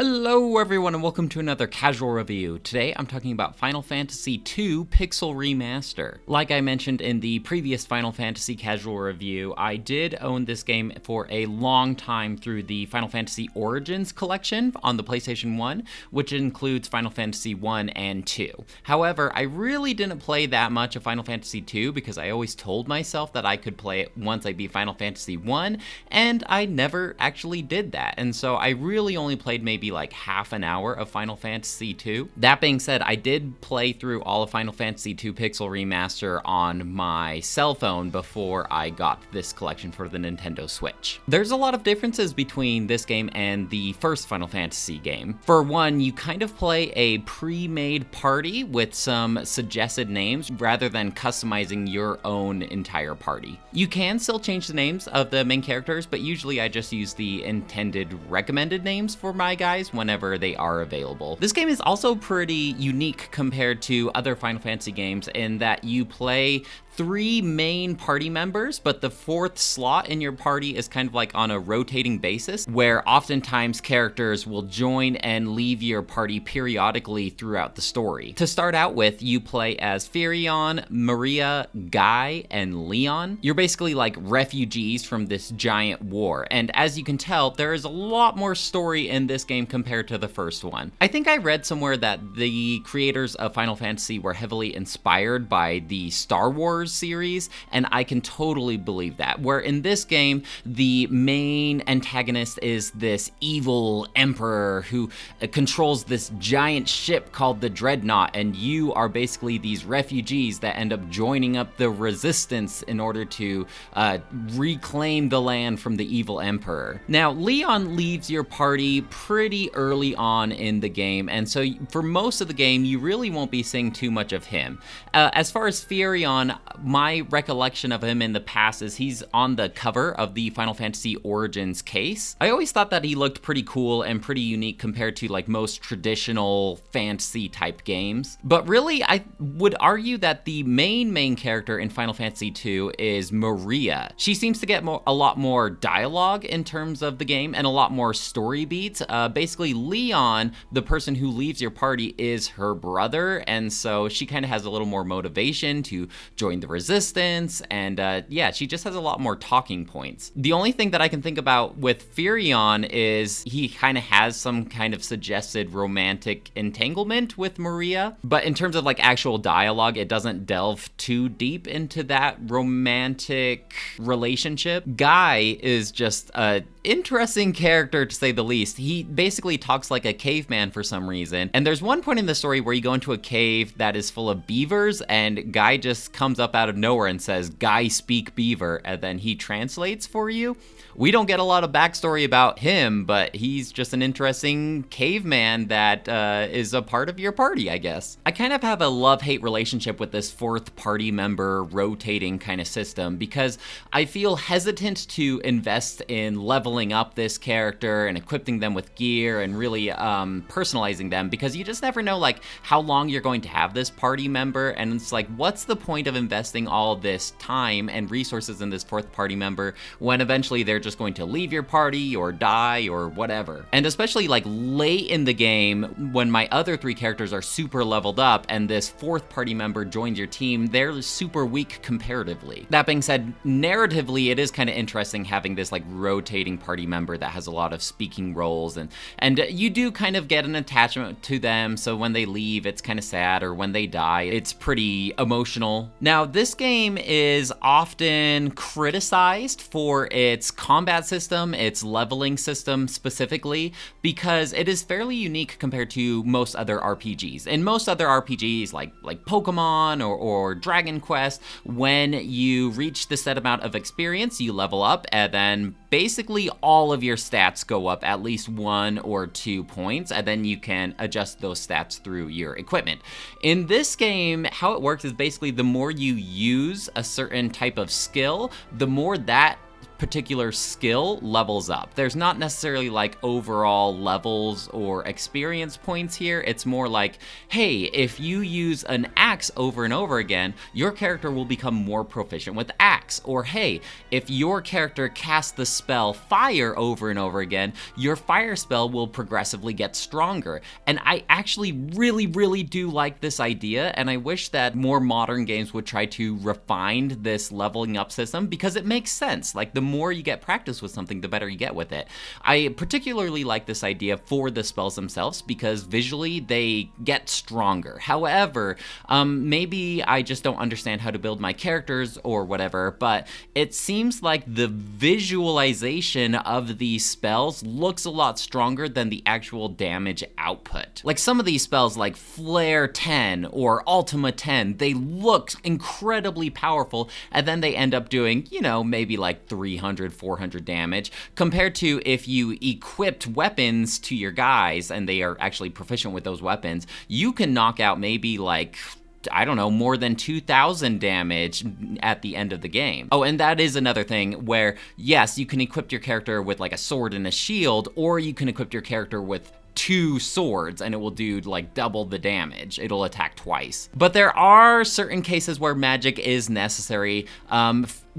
Hello everyone and welcome to another casual review. Today I'm talking about Final Fantasy II Pixel Remaster. Like I mentioned in the previous Final Fantasy casual review, I did own this game for a long time through the Final Fantasy Origins collection on the PlayStation 1, which includes Final Fantasy 1 and 2. However, I really didn't play that much of Final Fantasy 2 because I always told myself that I could play it once I beat Final Fantasy 1, and I never actually did that. And so I really only played maybe like half an hour of Final Fantasy II. That being said, I did play through all of Final Fantasy II Pixel Remaster on my cell phone before I got this collection for the Nintendo Switch. There's a lot of differences between this game and the first Final Fantasy game. For one, you kind of play a pre-made party with some suggested names rather than customizing your own entire party. You can still change the names of the main characters, but usually I just use the intended recommended names for my guys whenever they are available. This game is also pretty unique compared to other Final Fantasy games in that you play 3 main party members, but the 4th slot in your party is kind of like on a rotating basis, where oftentimes characters will join and leave your party periodically throughout the story. To start out with, you play as Firion, Maria, Guy, and Leon. You're basically like refugees from this giant war, and as you can tell, there is a lot more story in this game compared to the first one. I think I read somewhere that the creators of Final Fantasy were heavily inspired by the Star Wars series, and I can totally believe that. Where in this game, the main antagonist is this evil emperor who controls this giant ship called the Dreadnought, and you are basically these refugees that end up joining up the resistance in order to reclaim the land from the evil emperor. Now, Leon leaves your party pretty early on in the game, and so for most of the game, you really won't be seeing too much of him. As far as Firion, my recollection of him in the past is he's on the cover of the Final Fantasy Origins case. I always thought that he looked pretty cool and pretty unique compared to like most traditional fantasy type games. But really, I would argue that the main character in Final Fantasy II is Maria. She seems to get a lot more dialogue in terms of the game and a lot more story beats. Basically, Leon, the person who leaves your party, is her brother, and so she kind of has a little more motivation to join the resistance, and yeah, she just has a lot more talking points. The only thing that I can think about with Firion is he kind of has some kind of suggested romantic entanglement with Maria, but in terms of like actual dialogue, it doesn't delve too deep into that romantic relationship. Guy is just a interesting character to say the least. He basically talks like a caveman for some reason, and there's one point in the story where you go into a cave that is full of beavers, and Guy just comes up out of nowhere and says, "Guy speak beaver," and then he translates for you. We don't get a lot of backstory about him, but he's just an interesting caveman that is a part of your party, I guess. I kind of have a love-hate relationship with this 4th party member rotating kind of system because I feel hesitant to invest in leveling up this character and equipping them with gear and really personalizing them, because you just never know like how long you're going to have this party member, and it's like, what's the point of investing all this time and resources in this 4th party member when eventually they're just going to leave your party or die or whatever. And especially like late in the game when my other 3 characters are super leveled up and this 4th party member joins your team, they're super weak comparatively. That being said, narratively it is kind of interesting having this like rotating party member that has a lot of speaking roles, and you do kind of get an attachment to them, so when they leave it's kind of sad, or when they die it's pretty emotional. Now, this game is often criticized for its combat system, its leveling system specifically, because it is fairly unique compared to most other RPGs. In most other RPGs, like Pokemon or Dragon Quest, when you reach the set amount of experience, you level up, and then basically all of your stats go up at least 1 or 2 points, and then you can adjust those stats through your equipment. In this game, how it works is basically the more you use a certain type of skill, the more that particular skill levels up. There's not necessarily like overall levels or experience points here. It's more like, hey, if you use an axe over and over again, your character will become more proficient with axe. Or hey, if your character casts the spell fire over and over again, your fire spell will progressively get stronger. And I actually really do like this idea, and I wish that more modern games would try to refine this leveling up system, because it makes sense. Like, the more you get practice with something, the better you get with it. I particularly like this idea for the spells themselves because visually they get stronger. However, maybe I just don't understand how to build my characters or whatever, but it seems like the visualization of these spells looks a lot stronger than the actual damage output. Like, some of these spells like Flare 10 or Ultima 10, they look incredibly powerful, and then they end up doing, you know, maybe like 300, 400 damage, compared to if you equipped weapons to your guys and they are actually proficient with those weapons, you can knock out maybe like, I don't know, more than 2,000 damage at the end of the game. Oh, and that is another thing where, yes, you can equip your character with like a sword and a shield, or you can equip your character with 2 swords and it will do like double the damage. It'll attack twice. But there are certain cases where magic is necessary.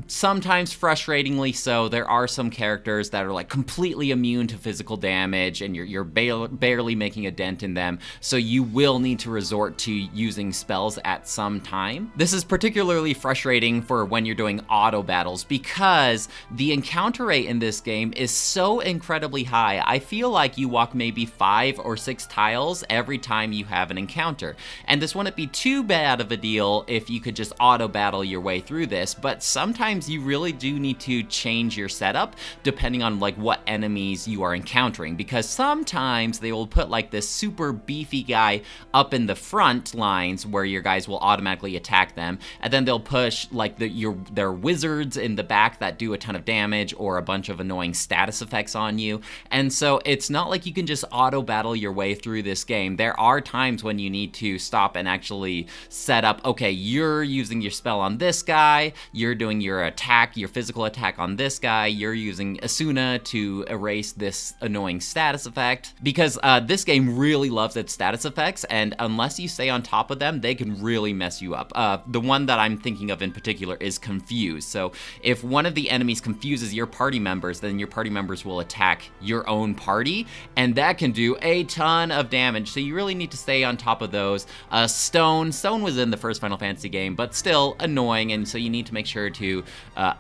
Sometimes frustratingly so. There are some characters that are like completely immune to physical damage and you're barely making a dent in them, so you will need to resort to using spells at some time. This is particularly frustrating for when you're doing auto battles because the encounter rate in this game is so incredibly high. I feel like you walk maybe 5 or 6 tiles every time you have an encounter, and this wouldn't be too bad of a deal if you could just auto battle your way through this, but sometimes you really do need to change your setup depending on like what enemies you are encountering, because sometimes they will put like this super beefy guy up in the front lines where your guys will automatically attack them, and then they'll push like their wizards in the back that do a ton of damage or a bunch of annoying status effects on you. And so it's not like you can just auto battle your way through this game. There are times when you need to stop and actually set up, okay, you're using your spell on this guy, you're doing your attack, your physical attack on this guy, you're using Asuna to erase this annoying status effect, because this game really loves its status effects, and unless you stay on top of them, they can really mess you up. The one that I'm thinking of in particular is Confuse. So if one of the enemies confuses your party members, then your party members will attack your own party, and that can do a ton of damage, so you really need to stay on top of those. Stone was in the first Final Fantasy game, but still annoying, and so you need to make sure to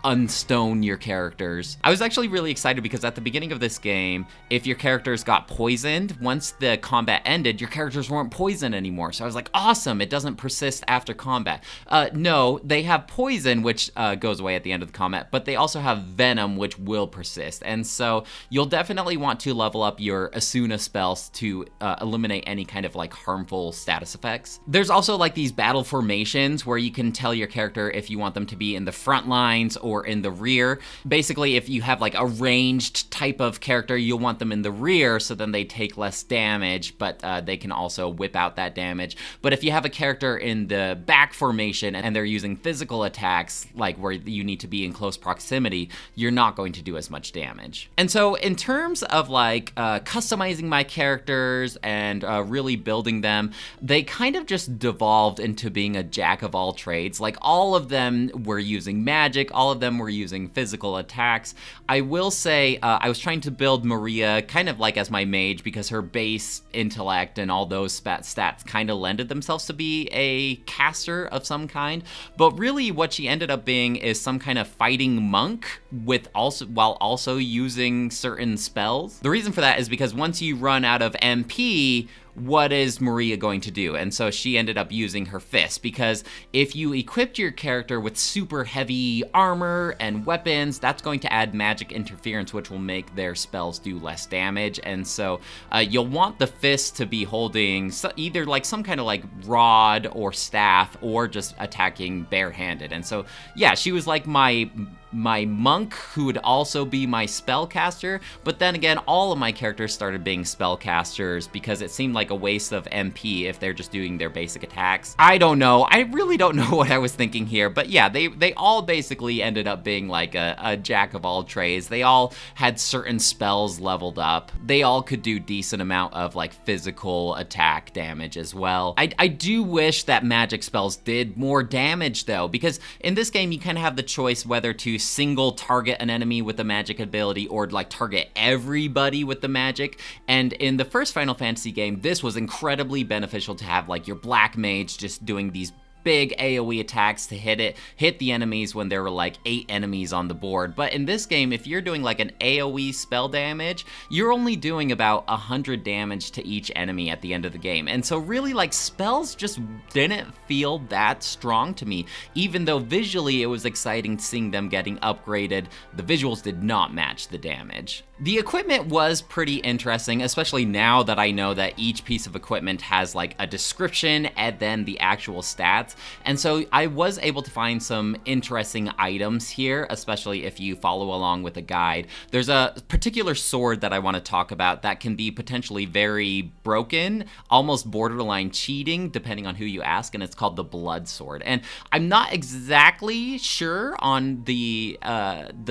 unstone your characters. I was actually really excited because at the beginning of this game, if your characters got poisoned, once the combat ended, your characters weren't poisoned anymore. So I was like, awesome, it doesn't persist after combat. No, they have poison, which goes away at the end of the combat, but they also have venom, which will persist. And so you'll definitely want to level up your Asuna spells to eliminate any kind of like harmful status effects. There's also like these battle formations where you can tell your character if you want them to be in the front lines or in the rear. Basically, if you have like a ranged type of character, you'll want them in the rear so then they take less damage, but they can also whip out that damage. But if you have a character in the back formation and they're using physical attacks, like where you need to be in close proximity, you're not going to do as much damage. And so in terms of like customizing my characters and really building them, they kind of just devolved into being a jack of all trades. Like, all of them were using magic, all of them were using physical attacks. I will say I was trying to build Maria kind of like as my mage because her base intellect and all those stats kind of lended themselves to be a caster of some kind, but really what she ended up being is some kind of fighting monk while also using certain spells. The reason for that is because once you run out of MP, what is Maria going to do? And so she ended up using her fist, because if you equipped your character with super heavy armor and weapons, that's going to add magic interference, which will make their spells do less damage. And so you'll want the fist to be holding either like some kind of like rod or staff, or just attacking barehanded. And so yeah, she was like my my monk, who would also be my spellcaster, but then again, all of my characters started being spellcasters because it seemed like a waste of MP if they're just doing their basic attacks. I don't know. I really don't know what I was thinking here, but yeah, they all basically ended up being like a jack of all trades. They all had certain spells leveled up. They all could do decent amount of like physical attack damage as well. I do wish that magic spells did more damage though, because in this game you kind of have the choice whether to single target an enemy with a magic ability or like target everybody with the magic. And in the first Final Fantasy game, this was incredibly beneficial to have like your black mage just doing these big AoE attacks to hit the enemies when there were like 8 enemies on the board. But in this game, if you're doing like an AoE spell damage, you're only doing about 100 damage to each enemy at the end of the game. And so really like spells just didn't feel that strong to me. Even though visually it was exciting seeing them getting upgraded, the visuals did not match the damage. The equipment was pretty interesting, especially now that I know that each piece of equipment has like a description and then the actual stats. And so I was able to find some interesting items here, especially if you follow along with a guide. There's a particular sword that I want to talk about that can be potentially very broken, almost borderline cheating, depending on who you ask, and it's called the Blood Sword. And I'm not exactly sure on the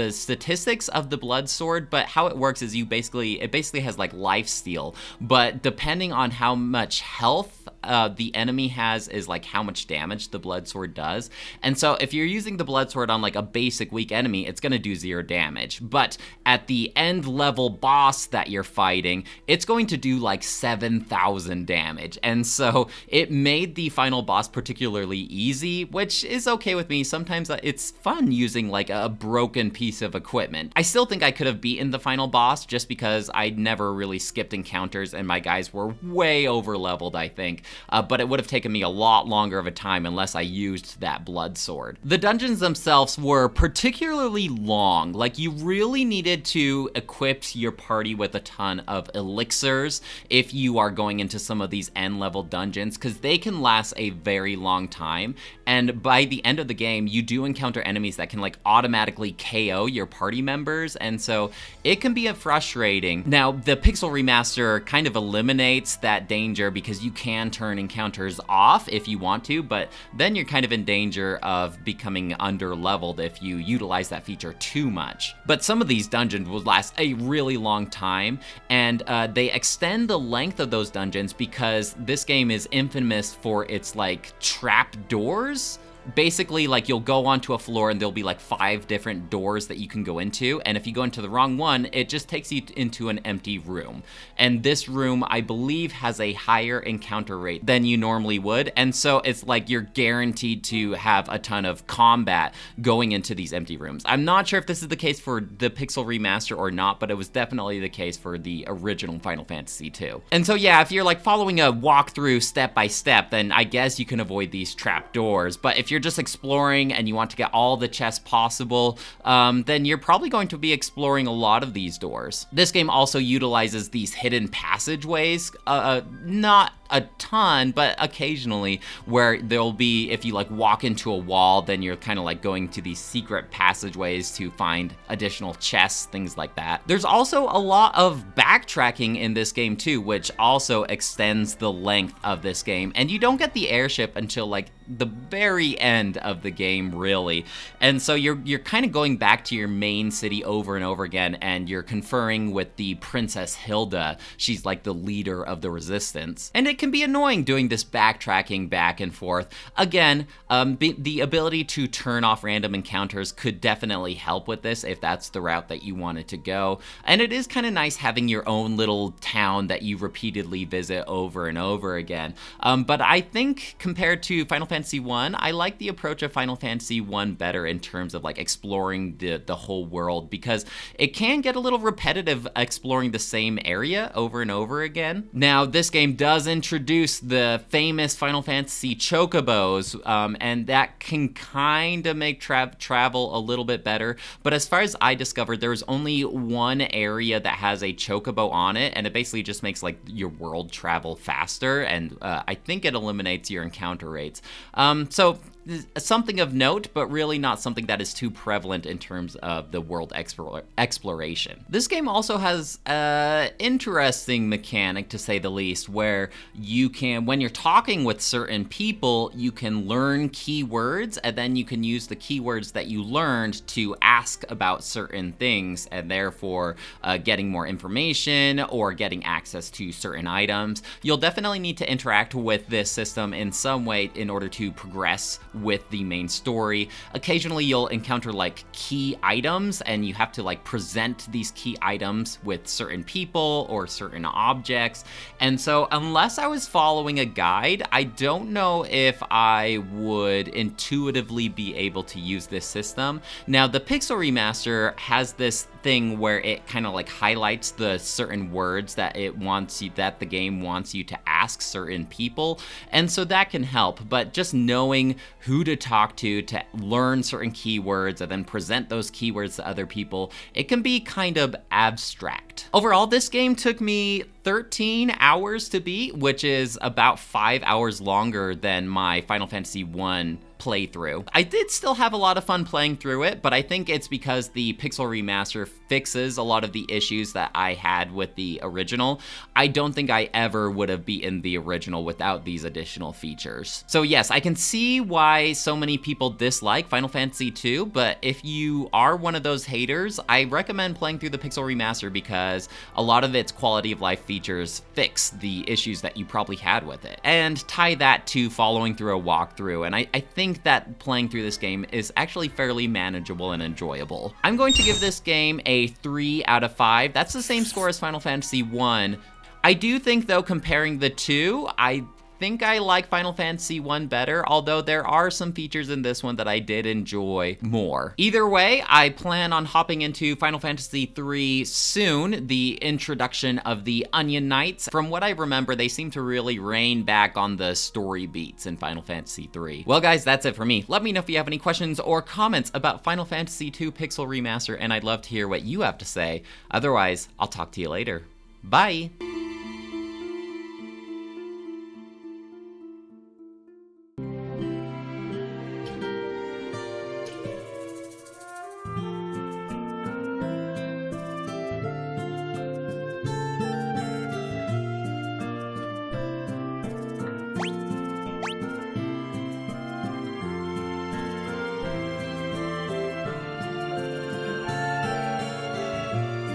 statistics of the Blood Sword, but how it works is it basically has like lifesteal, but depending on how much health the enemy has is like how much damage the Blood Sword does. And so if you're using the Blood Sword on like a basic weak enemy, it's gonna do 0 damage. But at the end level boss that you're fighting, it's going to do like 7,000 damage. And so it made the final boss particularly easy, which is okay with me. Sometimes it's fun using like a broken piece of equipment. I still think I could have beaten the final boss just because I never really skipped encounters and my guys were way over leveled, I think. But it would have taken me a lot longer of a time unless I used that Blood Sword. The dungeons themselves were particularly long. Like, you really needed to equip your party with a ton of elixirs if you are going into some of these end-level dungeons, because they can last a very long time. And by the end of the game, you do encounter enemies that can like automatically KO your party members, and so it can be frustrating. Now, the Pixel Remaster kind of eliminates that danger because you can turn encounters off if you want to, but then you're kind of in danger of becoming under-leveled if you utilize that feature too much. But some of these dungeons will last a really long time, and they extend the length of those dungeons because this game is infamous for its like trap doors. Basically, like, you'll go onto a floor and there'll be like 5 different doors that you can go into, and if you go into the wrong one, it just takes you into an empty room. And this room, I believe, has a higher encounter rate than you normally would, and so it's like you're guaranteed to have a ton of combat going into these empty rooms. I'm not sure if this is the case for the Pixel Remaster or not, but it was definitely the case for the original Final Fantasy II. And so yeah, if you're like following a walkthrough step by step, then I guess you can avoid these trap doors. But if you're just exploring and you want to get all the chests possible, then you're probably going to be exploring a lot of these doors. This game also utilizes these hidden passageways, not a ton, but occasionally, where there'll be, if you like walk into a wall, then you're kind of like going to these secret passageways to find additional chests, things like that. There's also a lot of backtracking in this game too, which also extends the length of this game, and you don't get the airship until like the very end of the game, really. And so you're kind of going back to your main city over and over again, and you're conferring with the Princess Hilda. She's like the leader of the resistance, and it can be annoying doing this backtracking back and forth. Again, the ability to turn off random encounters could definitely help with this if that's the route that you wanted to go. And it is kind of nice having your own little town that you repeatedly visit over and over again. But I think compared to Final Fantasy I, I like the approach of Final Fantasy I better in terms of like exploring the whole world, because it can get a little repetitive exploring the same area over and over again. Now, this game does introduce the famous Final Fantasy chocobos, and that can kind of make travel a little bit better. But as far as I discovered, there's only one area that has a chocobo on it, and it basically just makes like your world travel faster, and I think it eliminates your encounter rates. So something of note, but really not something that is too prevalent in terms of the world exploration. This game also has an interesting mechanic, to say the least, where you can, when you're talking with certain people, you can learn keywords, and then you can use the keywords that you learned to ask about certain things, and therefore getting more information or getting access to certain items. You'll definitely need to interact with this system in some way in order to progress with the main story. Occasionally you'll encounter like key items, and you have to like present these key items with certain people or certain objects. And so unless I was following a guide, I don't know if I would intuitively be able to use this system. Now, the Pixel Remaster has this thing where it kind of like highlights the certain words that the game wants you to ask certain people, and so that can help. But just knowing who to talk to learn certain keywords and then present those keywords to other people, it can be kind of abstract. Overall, this game took me 13 hours to beat, which is about 5 hours longer than my Final Fantasy I playthrough. I did still have a lot of fun playing through it, but I think it's because the Pixel Remaster fixes a lot of the issues that I had with the original. I don't think I ever would have beaten the original without these additional features. So yes, I can see why so many people dislike Final Fantasy II, but if you are one of those haters, I recommend playing through the Pixel Remaster because a lot of its quality of life features fix the issues that you probably had with it. And tie that to following through a walkthrough, and I think that playing through this game is actually fairly manageable and enjoyable. I'm going to give this game a 3 out of 5. That's the same score as Final Fantasy I. I do think, though, comparing the two, I think I like Final Fantasy I better, although there are some features in this one that I did enjoy more. Either way, I plan on hopping into Final Fantasy III soon, the introduction of the Onion Knights. From what I remember, they seem to really rein back on the story beats in Final Fantasy III. Well guys, that's it for me. Let me know if you have any questions or comments about Final Fantasy II Pixel Remaster, and I'd love to hear what you have to say. Otherwise, I'll talk to you later. Bye!